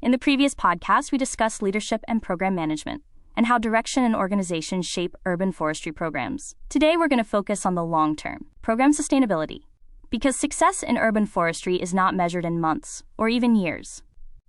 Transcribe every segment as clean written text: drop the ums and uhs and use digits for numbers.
In the previous podcast, we discussed leadership and program management, and how direction and organization shape urban forestry programs. Today, we're going to focus on the long term, program sustainability. Because success in urban forestry is not measured in months or even years.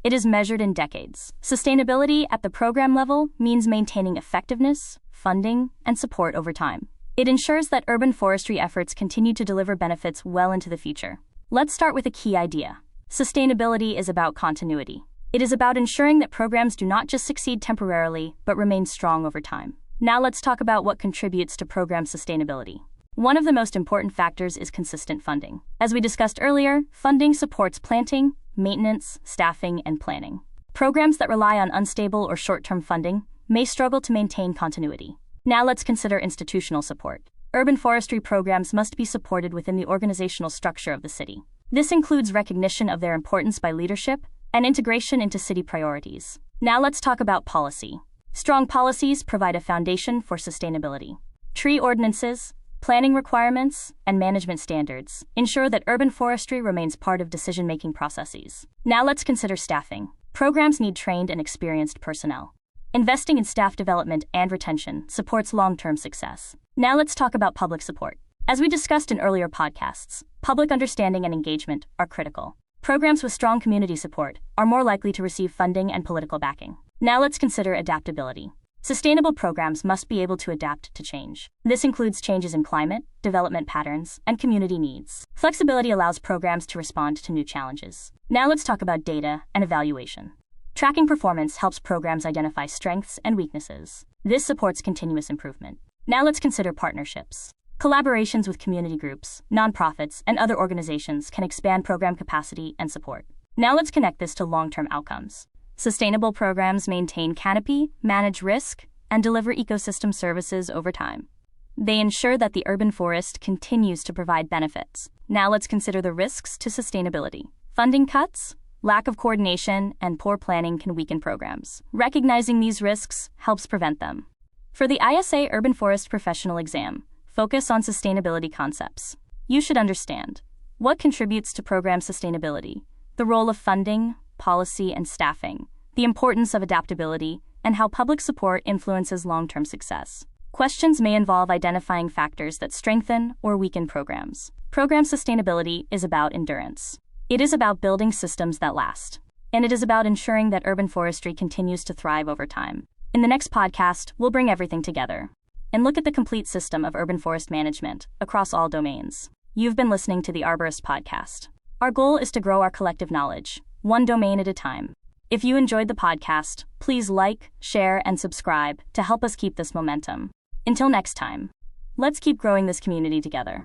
It is measured in decades. Sustainability at the program level means maintaining effectiveness, funding, and support over time. It ensures that urban forestry efforts continue to deliver benefits well into the future. Let's start with a key idea. Sustainability is about continuity. It is about ensuring that programs do not just succeed temporarily, but remain strong over time. Now let's talk about what contributes to program sustainability. One of the most important factors is consistent funding. As we discussed earlier, funding supports planting, maintenance, staffing, and planning. Programs that rely on unstable or short-term funding may struggle to maintain continuity. Now let's consider institutional support. Urban forestry programs must be supported within the organizational structure of the city. This includes recognition of their importance by leadership and integration into city priorities. Now let's talk about policy. Strong policies provide a foundation for sustainability. Tree ordinances, planning requirements, and management standards ensure that urban forestry remains part of decision-making processes. Now let's consider staffing. Programs need trained and experienced personnel. Investing in staff development and retention supports long-term success. Now let's talk about public support. As we discussed in earlier podcasts, public understanding and engagement are critical. Programs with strong community support are more likely to receive funding and political backing. Now let's consider adaptability. Sustainable programs must be able to adapt to change. This includes changes in climate, development patterns, and community needs. Flexibility allows programs to respond to new challenges. Now let's talk about data and evaluation. Tracking performance helps programs identify strengths and weaknesses. This supports continuous improvement. Now let's consider partnerships. Collaborations with community groups, nonprofits, and other organizations can expand program capacity and support. Now let's connect this to long-term outcomes. Sustainable programs maintain canopy, manage risk, and deliver ecosystem services over time. They ensure that the urban forest continues to provide benefits. Now let's consider the risks to sustainability. Funding cuts, lack of coordination, and poor planning can weaken programs. Recognizing these risks helps prevent them. For the ISA Urban Forest Professional Exam, focus on sustainability concepts. You should understand what contributes to program sustainability, the role of funding, policy, and staffing, the importance of adaptability, and how public support influences long-term success. Questions may involve identifying factors that strengthen or weaken programs. Program sustainability is about endurance. It is about building systems that last. And it is about ensuring that urban forestry continues to thrive over time. In the next podcast, we'll bring everything together and look at the complete system of urban forest management across all domains. You've been listening to the Arborist-podcast. Our goal is to grow our collective knowledge, one domain at a time. If you enjoyed the podcast, please like, share, and subscribe to help us keep this momentum. Until next time, let's keep growing this community together.